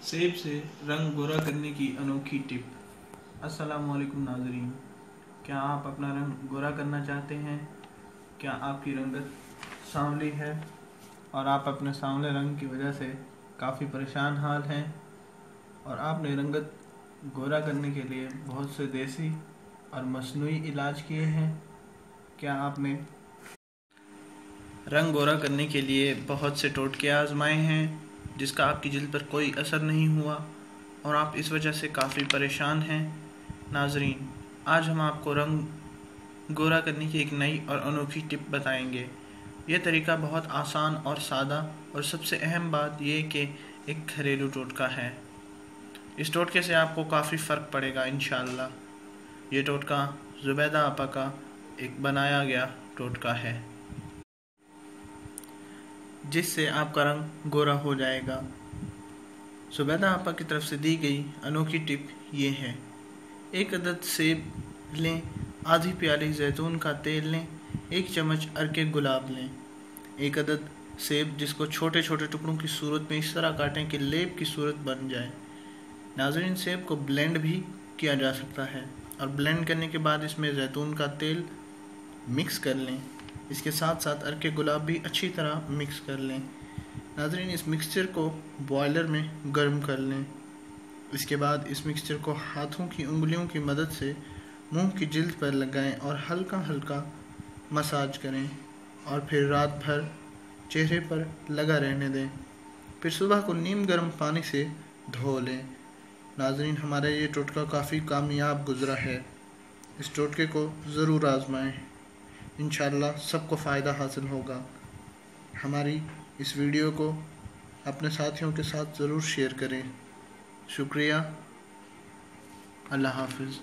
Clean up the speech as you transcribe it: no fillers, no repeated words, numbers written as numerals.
सेब से रंग गोरा करने की अनोखी टिप। अस्सलामुअलैकुम नाज़रीन, क्या आप अपना रंग गोरा करना चाहते हैं? क्या आपकी रंगत सांवली है और आप अपने सांवले रंग की वजह से काफ़ी परेशान हाल हैं और आपने रंगत गोरा करने के लिए बहुत से देसी और मसनूई इलाज किए हैं? क्या आपने रंग गोरा करने के लिए बहुत से टोटके आजमाए हैं जिसका आपकी जिल्द पर कोई असर नहीं हुआ और आप इस वजह से काफ़ी परेशान हैं? नाजरीन, आज हम आपको रंग गोरा करने की एक नई और अनोखी टिप बताएंगे। यह तरीका बहुत आसान और सादा और सबसे अहम बात यह कि एक घरेलू टोटका है। इस टोटके से आपको काफ़ी फ़र्क पड़ेगा इंशाअल्लाह। ये टोटका ज़ुबैदा आपा का एक बनाया गया टोटका है जिससे आपका रंग गोरा हो जाएगा। ज़ुबैदा आपा की तरफ से दी गई अनोखी टिप ये है। 1 अदद सेब लें, आधी प्याली जैतून का तेल लें, 1 चम्मच अर्के गुलाब लें। 1 अदद सेब जिसको छोटे छोटे टुकड़ों की सूरत में इस तरह काटें कि लेप की सूरत बन जाए। नाज़रीन, सेब को ब्लेंड भी किया जा सकता है और ब्लेंड करने के बाद इसमें जैतून का तेल मिक्स कर लें। इसके साथ साथ अर्के गुलाब भी अच्छी तरह मिक्स कर लें। नाज़रीन, इस मिक्सचर को बॉयलर में गर्म कर लें। इसके बाद इस मिक्सचर को हाथों की उंगलियों की मदद से मुंह की जिल्द पर लगाएं और हल्का हल्का मसाज करें और फिर रात भर चेहरे पर लगा रहने दें। फिर सुबह को नीम गर्म पानी से धो लें। नाज़रीन, हमारा ये टोटका काफ़ी कामयाब गुजरा है। इस टोटके को ज़रूर आजमाएं, इंशाअल्लाह सबको फ़ायदा हासिल होगा। हमारी इस वीडियो को अपने साथियों के साथ ज़रूर शेयर करें। शुक्रिया। अल्लाह हाफ़िज़।